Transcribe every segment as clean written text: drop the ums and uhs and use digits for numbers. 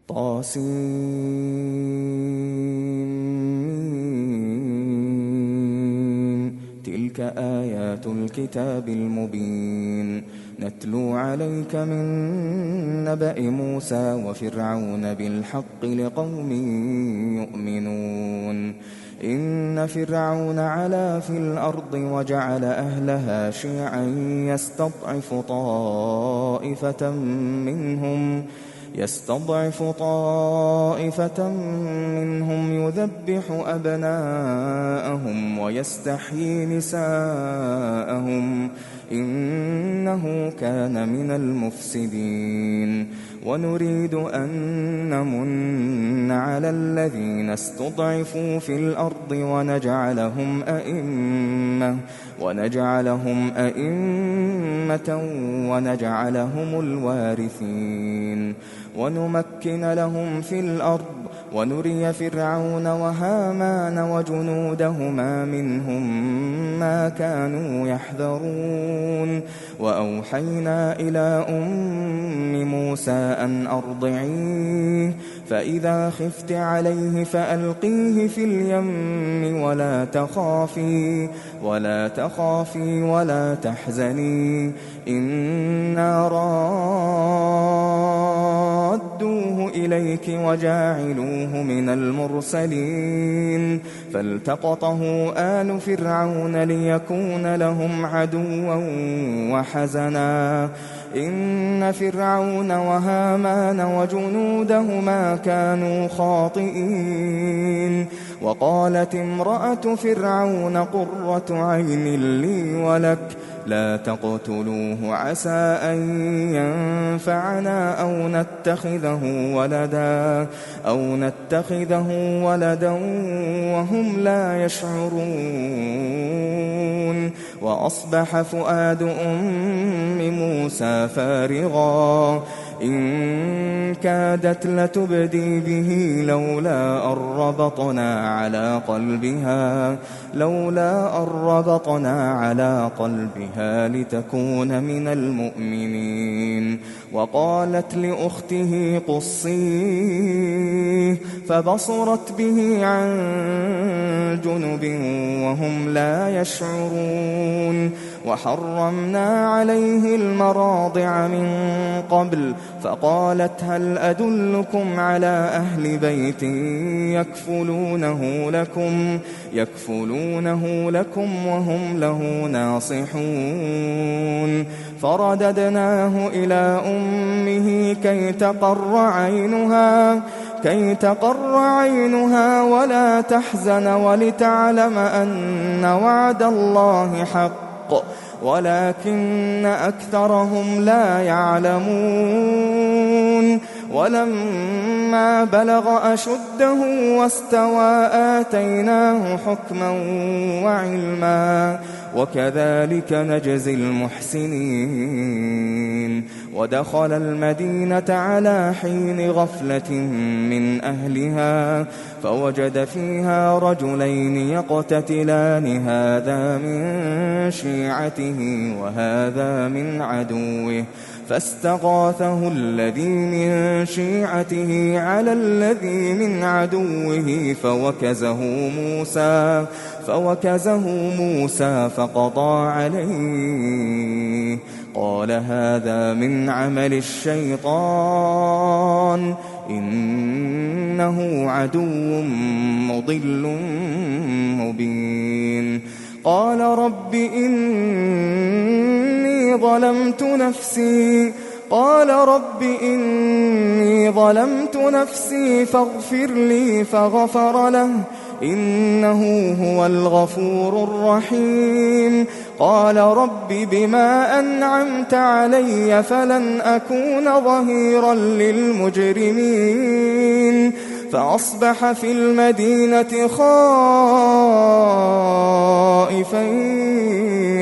طاسين. تلك آيات الكتاب المبين. نتلو عليك من نبأ موسى وفرعون بالحق لقوم يؤمنون. إن فرعون علا في الأرض وجعل أهلها شيعا يستضعف طائفة منهم يذبح أبناءهم ويستحيي نساءهم إنه كان من المفسدين. ونريد أن نمن على الذين استضعفوا في الأرض ونجعلهم أئمة ونجعلهم الوارثين. ونمكن لهم في الأرض ونري فرعون وهامان وجنودهما منهم ما كانوا يحذرون. وأوحينا إلى أم موسى أن أرضعيه فإذا خفت عليه فألقيه في اليم ولا تخافي ولا تحزني إنا رادوه إليك وجاعلوه من المرسلين. فالتقطه آل فرعون ليكون لهم عدوا وحزنا إن فرعون وهامان وجنودهما كانوا خاطئين. وقالت امرأة فرعون قرة عين لي ولك لا تقتلوه عسى أن ينفعنا أو نتخذه ولدا وهم لا يشعرون. وأصبح فؤاد أم موسى فارغا إن كادت لتبدي به لولا أن ربطنا على قلبها لتكون من المؤمنين. وقالت لأخته قصيه فبصرت به عن جنب وهم لا يشعرون. وحرمنا عليه المراضع من قبل فقالت هل أدلكم على أهل بيت يكفلونه لكم وهم له ناصحون. فرددناه إلى أمه كي تقر عينها ولا تحزن ولتعلم أن وعد الله حق ولكن أكثرهم لا يعلمون. ولما بلغ أشده واستوى آتيناه حكما وعلما وكذلك نجزي المحسنين. ودخل المدينة على حين غفلة من أهلها فوجد فيها رجلين يقتتلان هذا من شيعته وهذا من عدوه فاستغاثه الذي من شيعته على الذي من عدوه فوكزه موسى فقضى عليه. قال هذا من عمل الشيطان إنه عدو مضل مبين. قال رب إني ظلمت نفسي فاغفر لي فغفر له إنه هو الغفور الرحيم. قال رب بما أنعمت علي فلن أكون ظهيرا للمجرمين. فأصبح في المدينة خائفا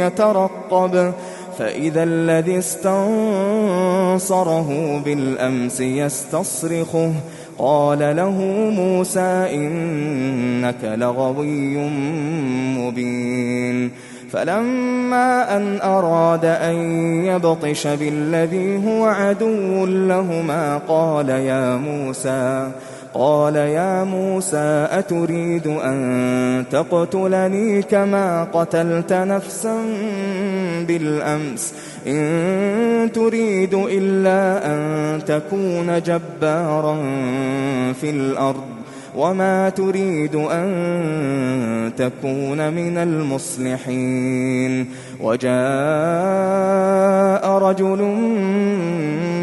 يترقب فإذا الذي استنصره بالأمس يستصرخه قال له موسى إنك لغوي مبين. فلما أن أراد أن يبطش بالذي هو عدو لهما قال يا موسى أتريد أن تقتلني كما قتلت نفسا بالأمس إن تريد إلا أن تكون جبارا في الأرض وما تريد أن تكون من المصلحين. وجاء رجل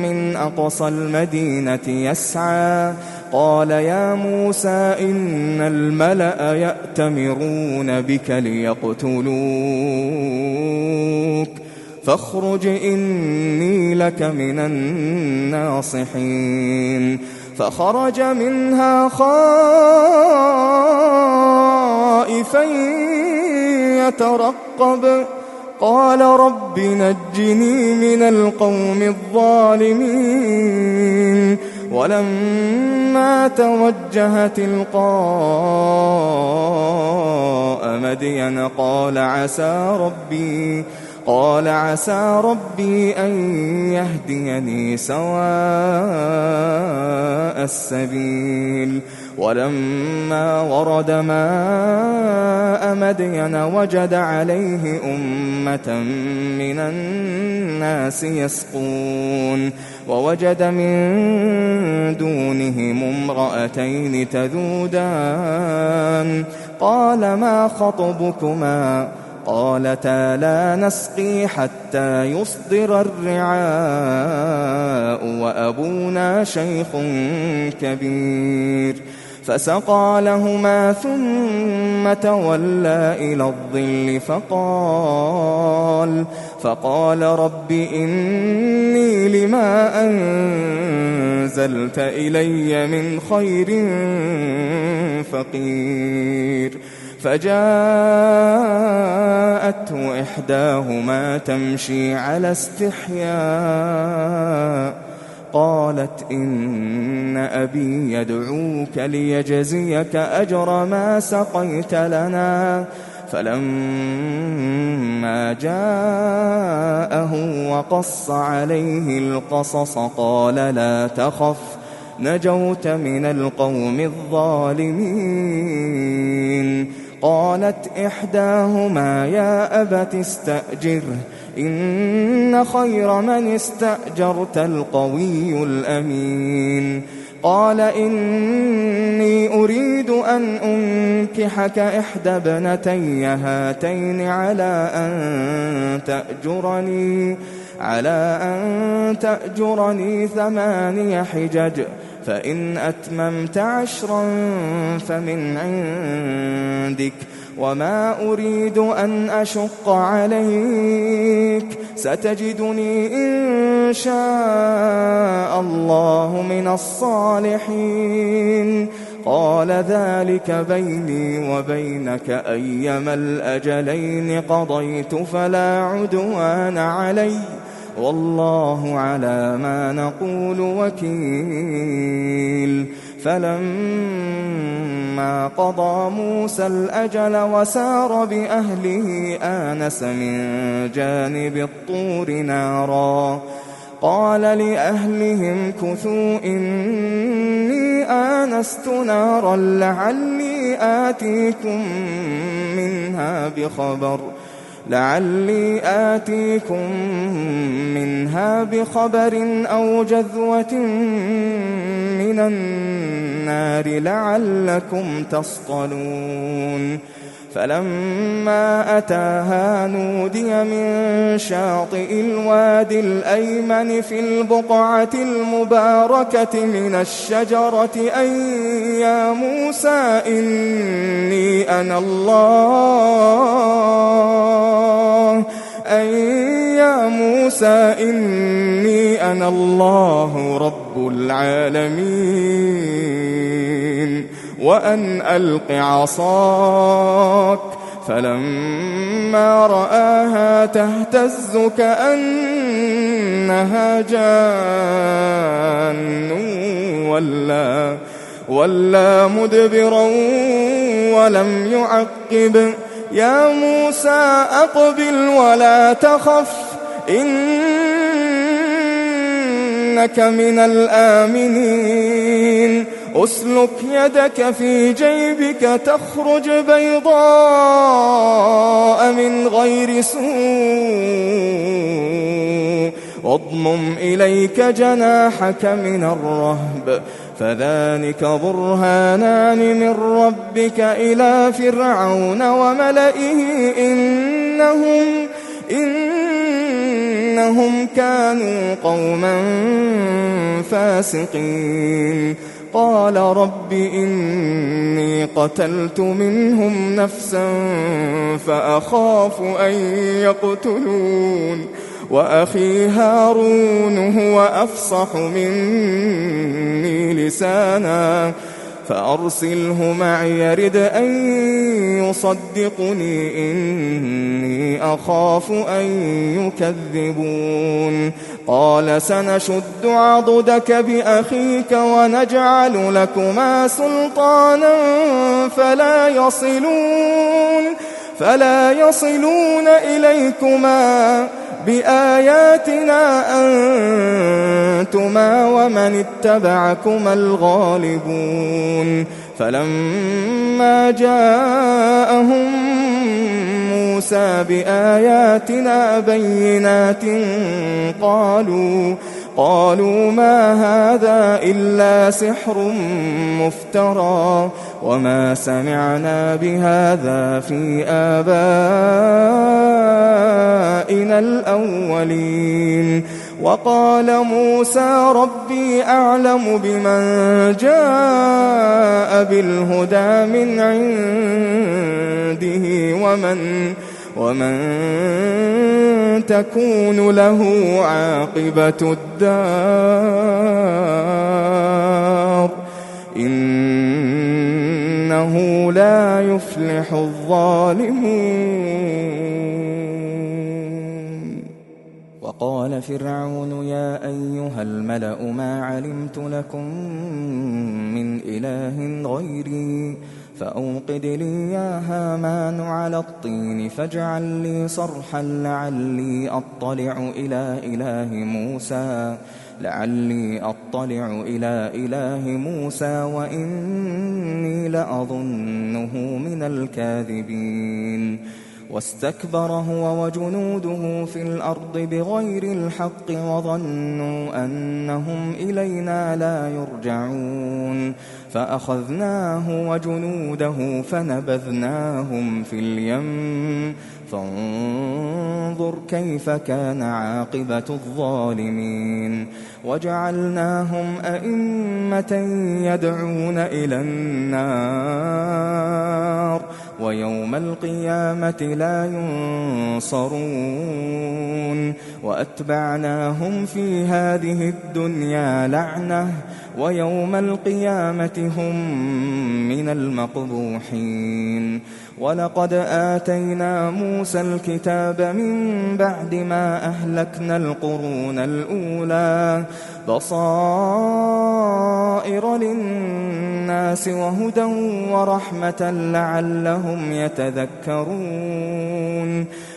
من أقصى المدينة يسعى قال يا موسى إن الملأ يأتمرون بك ليقتلوك فاخرج إني لك من الناصحين. فخرج منها خائفا يترقب قال رب نجني من القوم الظالمين. ولما توجه تلقاء مدين قال عسى ربي أن يهديني سواء السبيل. ولما ورد ماء مدين وجد عليه أمة من الناس يسقون ووجد من دونهم امرأتين تذودان قال ما خطبكما قالتا لا نسقي حتى يصدر الرعاء وأبونا شيخ كبير. فسقى لهما ثم تولى إلى الظل فقال رب إني لما أنزلت إلي من خير فقير. فجاءته إحداهما تمشي على استحياء قالت إن أبي يدعوك ليجزيك أجر ما سقيت لنا. فلما جاءه وقص عليه القصص قال لا تخف نجوت من القوم الظالمين. قالت إحداهما يا أبت استأجره إن خير من استأجرت القوي الأمين. قال إني أريد أن أنكحك إحدى ابنتي هاتين على أن تأجرني 8 حجج فإن أتممت 10 فمن عندك وما أريد أن أشق عليك ستجدني إن شاء الله من الصالحين. قال ذلك بيني وبينك أيما الأجلين قضيت فلا عدوان علي والله على ما نقول وكيل. فلما قضى موسى الأجل وسار بأهله آنس من جانب الطور نارا قال لأهلهم كثوا إني آنست نارا لعلي آتيكم منها بخبر أو جذوة من النار لعلكم تصطلون. فلما أتاها نودي من شاطئ الوادي الأيمن في البقعة المباركة من الشجرة أن يا موسى إني أنا الله رب العالمين وأن ألق عصاك. فلما رآها تهتز كأنها جان ولا مدبرا ولم يعقب يا موسى أقبل ولا تخف إنك من الآمنين أسلك يدك في جيبك تخرج بيضاء من غير سوء واضمم إليك جناحك من الرهب فذلك برهانان من ربك إلى فرعون وملئه إنهم كانوا قوما فاسقين قال رب إني قتلت منهم نفسا فأخاف أن يقتلون وأخي هارون هو أفصح مني لسانا فأرسله معي يرد أن يصدقني إني أخاف أن يكذبون قال سنشد عضدك بأخيك ونجعل لكما سلطانا فلا يصلون إليكما بآياتنا أنتما ومن اتبعكما الغالبون فلما جاءهم موسى بآياتنا بينات قالوا ما هذا إلا سحر مفترى وما سمعنا بهذا في آبائنا الأولين وقال موسى ربي أعلم بمن جاء بالهدى من عنده ومن تكون له عاقبة الدار إنه لا يفلح الظالمون وقال فرعون يا أيها الملأ ما علمت لكم من إله غيري فأوقد لي يا هامان على الطين فاجعل لي صرحا لعلي أطلع إلى إله موسى وإني لأظنه من الكاذبين واستكبر هو وجنوده في الأرض بغير الحق وظنوا أنهم إلينا لا يرجعون فأخذناه وجنوده فنبذناهم في اليم فانظر كيف كان عاقبة الظالمين وجعلناهم أئمة يدعون إلى النار ويوم القيامة لا ينصرون وأتبعناهم في هذه الدنيا لعنة ويوم القيامة هم من المقبوحين ولقد آتينا موسى الكتاب من بعد ما أهلكنا القرون الأولى بصائر للناس وهدى ورحمة لعلهم يتذكرون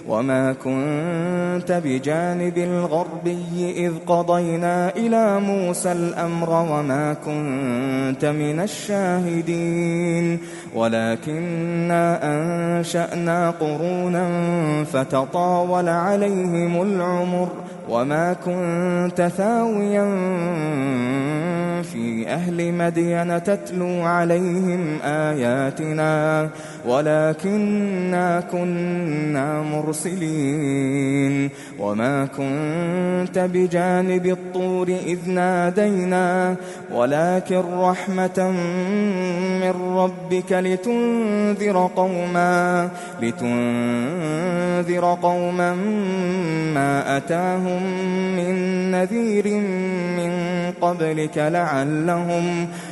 وما كنت بجانب الغربي إذ قضينا إلى موسى الأمر وما كنت من الشاهدين ولكننا أنشأنا قرونا فتطاول عليهم العمر وما كنت ثاويا في أهل مدين تتلو عليهم آياتنا ولكننا كنا مرسلين وما كنت بجانب الطور إذ نادينا ولكن رحمة من ربك لتنذر قوما ما أتاهم من نذير من قبلك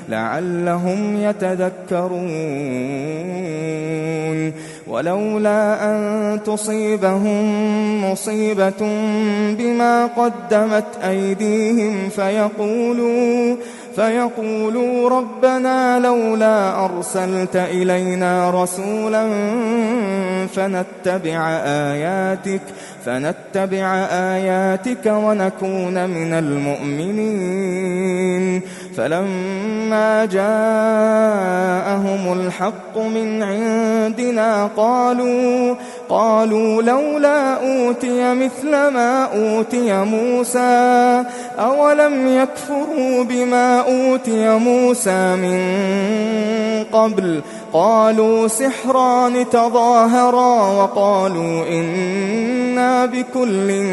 لعلهم يتذكرون ولولا أن تصيبهم مصيبة بما قدمت أيديهم فيقولوا ربنا لولا أرسلت إلينا رسولا فنتبع آياتك ونكون من المؤمنين. فلما جاءهم الحق من عندنا قالوا لولا أوتي مثل ما أوتي موسى أولم يكفروا بما أوتي موسى من قبل قالوا سحران تظاهرا وقالوا إنا بكل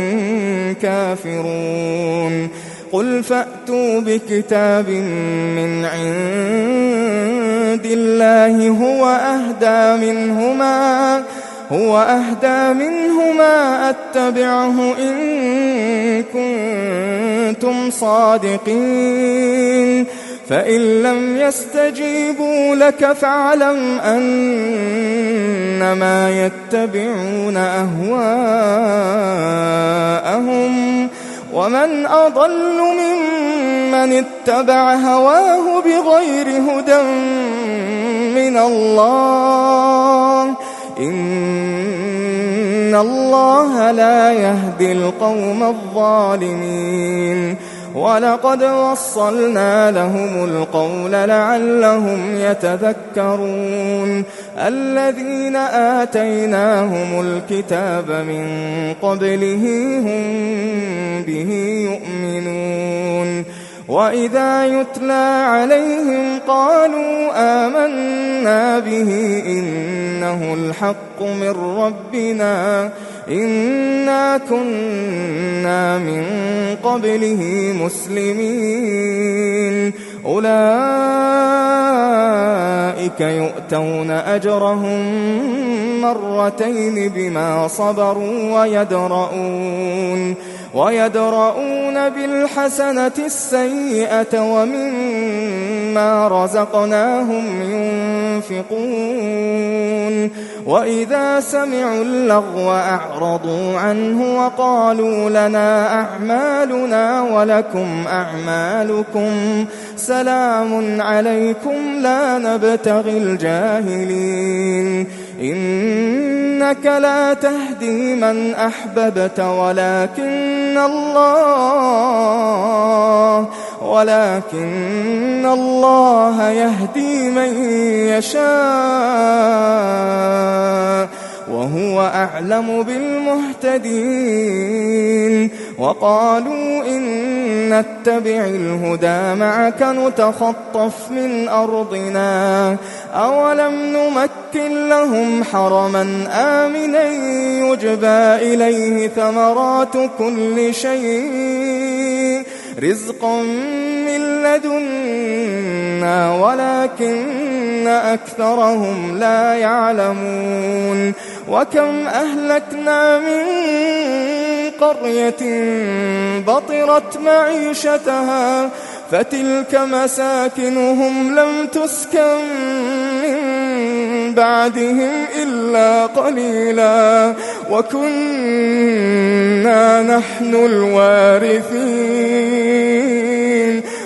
كافرون. قل فأتوا بكتاب من عند الله هو أهدى منهما أتبعه إن كنتم صادقين. فإن لم يستجيبوا لك فاعلم أنما يتبعون أهواءهم ومن أضل ممن اتبع هواه بغير هدى من الله إن الله لا يهدي القوم الظالمين. ولقد وصلنا لهم القول لعلهم يتذكرون. الذين آتيناهم الكتاب من قبله هم به يؤمنون. وإذا يتلى عليهم قالوا آمنا به إنه الحق من ربنا إنا كنا من قبله مسلمين. أولئك يؤتون أجرهم مرتين بما صبروا ويدرؤون بالحسنة السيئة ومما رزقناهم ينفقون. وإذا سمعوا اللغو أعرضوا عنه وقالوا لنا أعمالنا ولكم أعمالكم سلام عليكم لا نبتغي الجاهلين. إنك لا تهدي من أحببت ولكن الله يهدي من يشاء وهو أعلم بالمهتدين. وقالوا إن نتبع الهدى معك نتخطف من أرضنا أولم نمكن لهم حرما آمنا يجبى إليه ثمرات كل شيء رزقا من لدنا ولكن أكثرهم لا يعلمون. وكم أهلكنا من قرية بطرت معيشتها فتلك مساكنهم لم تسكن من بعدهم إلا قليلا وكنا نحن الوارثين.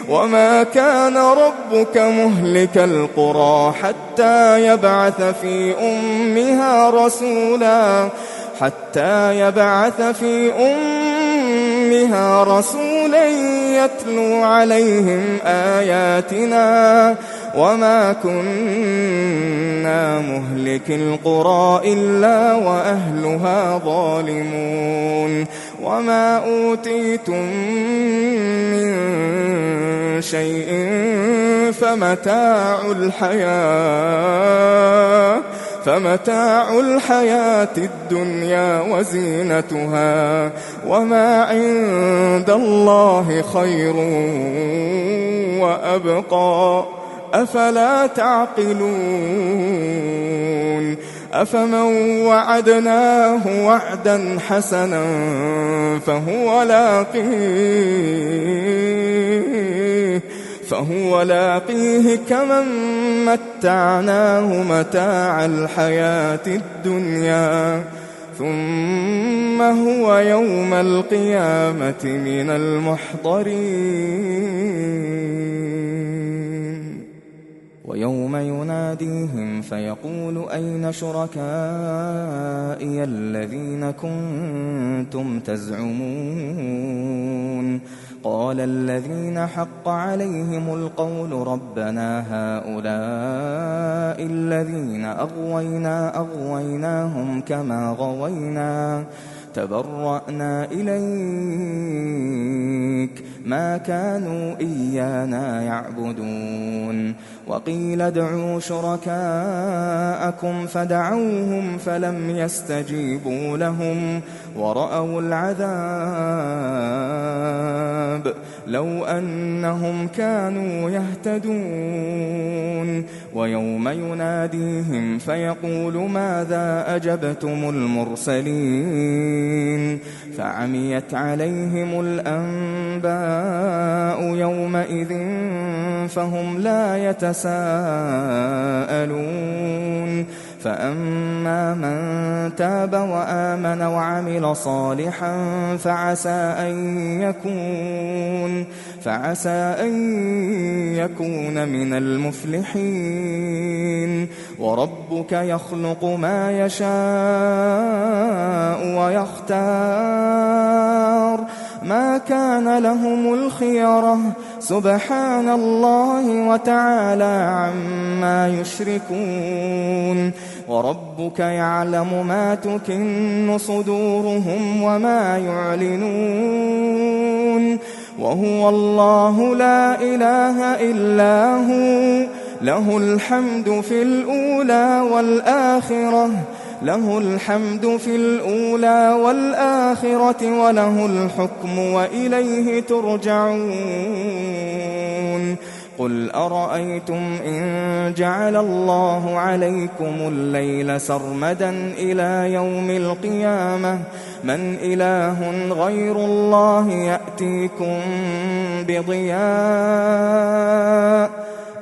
وما كان ربك مهلك القرى حتى يبعث في أمها رسولا يتلو عليهم آياتنا وما كنا مهلك القرى إلا وأهلها ظالمون. وما أوتيتم من شيء فمتاع الحياة الدنيا وزينتها وما عند الله خير وأبقى أفلا تعقلون. أفمن وعدناه وعدا حسنا فهو لاقيه كمن متعناه متاع الحياة الدنيا ثم هو يوم القيامة من المحضرين. ويوم يناديهم فيقول أين شركائي الذين كنتم تزعمون قال الذين حق عليهم القول ربنا هؤلاء الذين أغويناهم كما غوينا تبرأنا إليك ما كانوا إيانا يعبدون وقيل ادعوا شركاءكم فدعوهم فلم يستجيبوا لهم ورأوا العذاب لو أنهم كانوا يهتدون ويوم يناديهم فيقول ماذا أجبتم المرسلين فعميت عليهم الأنباء يومئذ فهم لا يتساءلون فأما من تاب وآمن وعمل صالحا فعسى أن يكون من المفلحين وربك يخلق ما يشاء ويختار ما كان لهم الخيرة سبحان الله وتعالى عما يشركون وربك يعلم ما تكن صدورهم وما يعلنون وهو الله لا إله إلا هو له الحمد في الأولى والآخرة وله الحكم وإليه ترجعون قل أرأيتم إن جعل الله عليكم الليل سرمدا إلى يوم القيامة من إله غير الله يأتيكم بضياء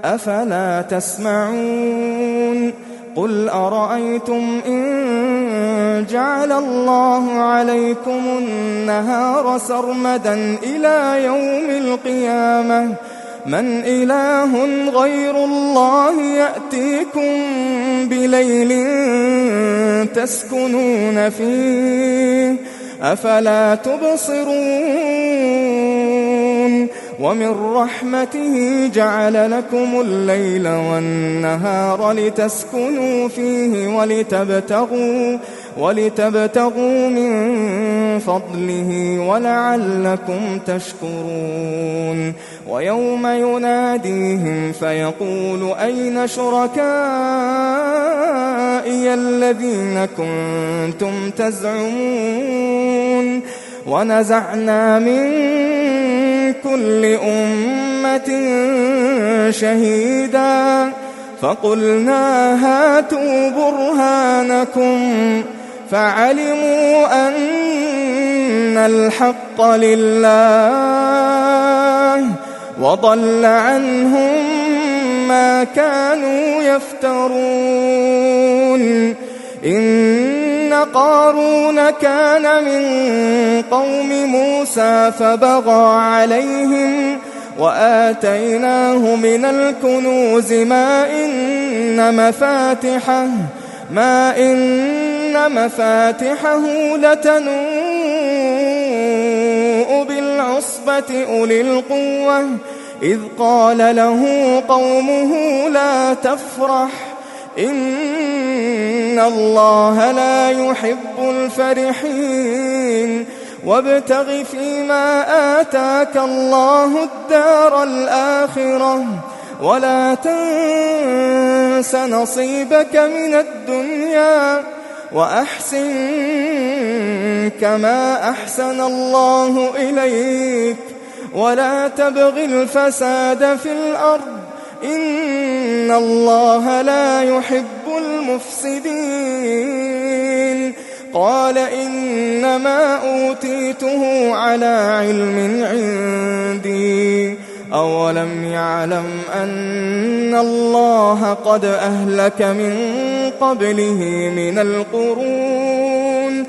أفلا تسمعون قل أرأيتم إن جعل الله عليكم النهار سرمدا إلى يوم القيامة من إله غير الله يأتيكم بليل تسكنون فيه أفلا تبصرون ومن رحمته جعل لكم الليل والنهار لتسكنوا فيه ولتبتغوا من فضله ولعلكم تشكرون ويوم يناديهم فيقول أين شركائي الذين كنتم تزعمون ونزعنا من كل أمة شهيدا فقلنا هاتوا برهانكم فعلموا أن الحق لله وضل عنهم ما كانوا يفترون إن قارون كان من قوم موسى فبغى عليهم وآتيناه من الكنوز ما إن مفاتحه لتنوء بالعصبة أولي القوة إذ قال له قومه لا تفرح إن الله لا يحب الفرحين وابتغ فيما آتاك الله الدار الآخرة ولا تنس نصيبك من الدنيا وأحسن كما أحسن الله إليك ولا تبغ الفساد في الأرض إن الله لا يحب المفسدين قال إنما أوتيته على علم عندي أولم يعلم أن الله قد أهلك من قبله من القرون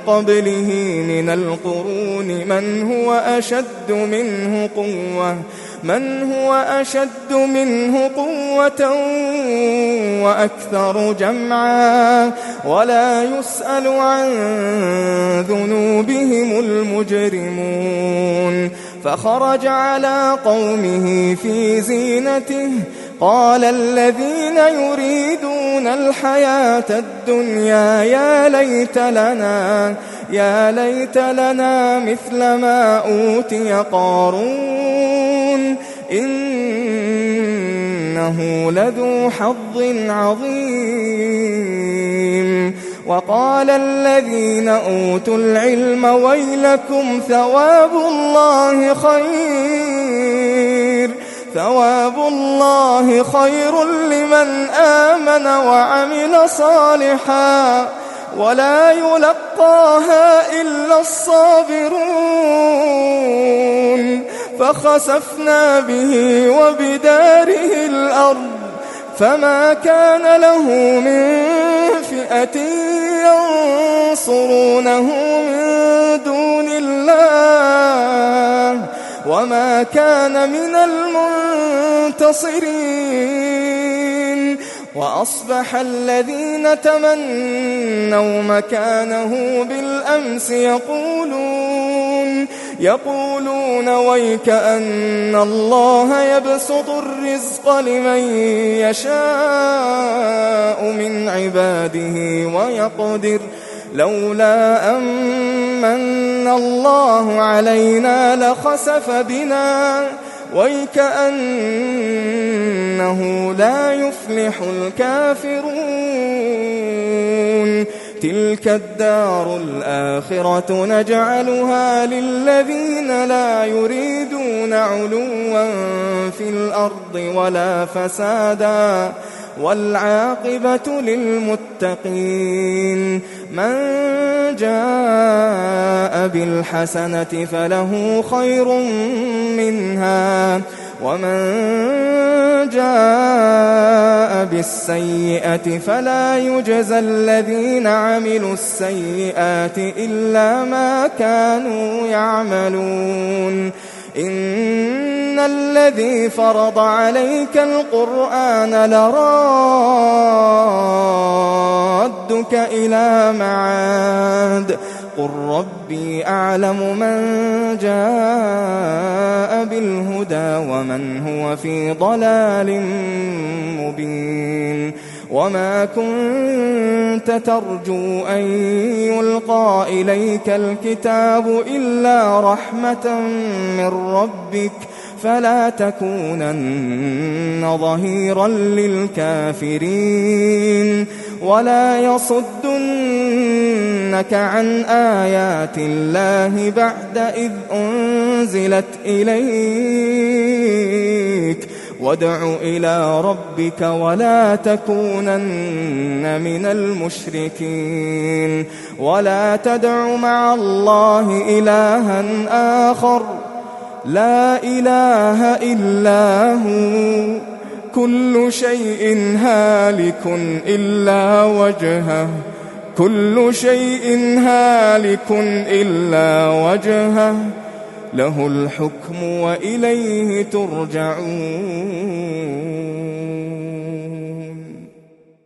قبله من القرون من هو أشد منه قوة وأكثر جمعا ولا يسأل عن ذنوبهم المجرمون. فخرج على قومه في زينته قال الذين يريدون الحياة الدنيا يا ليت لنا مثل ما أوتي قارون إنه لذو حظ عظيم. وقال الذين أوتوا العلم ويلكم ثواب الله خير لمن آمن وعمل صالحا ولا يلقاها إلا الصابرون. فخسفنا به وبداره الأرض فما كان له من فئة ينصرونه من دون الله وما كان من المنتصرين. وأصبح الذين تمنوا مكانه بالأمس يقولون ويك أن الله يبسط الرزق لمن يشاء من عباده ويقدر لولا أمن الله علينا لخسف بنا ويكأنه لا يفلح الكافرون. تلك الدار الآخرة نجعلها للذين لا يريدون علوا في الأرض ولا فسادا والعاقبة للمتقين. من جاء بالحسنة فله خير منها ومن جاء بالسيئة فلا يجزى الذين عملوا السيئات إلا ما كانوا يعملون. إن الذي فرض عليك القرآن لرادك إلى معاد قل ربي أعلم من جاء بالهدى ومن هو في ضلال مبين. وما كنت ترجو أن يلقى إليك الكتاب إلا رحمة من ربك فلا تكونن ظهيرا للكافرين. ولا يصدنك عن آيات الله بعد إذ أنزلت إليك وادع إلى ربك ولا تكونن من المشركين. ولا تدع مع الله إلها آخر لا إله إلا هو كل شيء هالك إلا وجهه له الحكم وإليه ترجعون.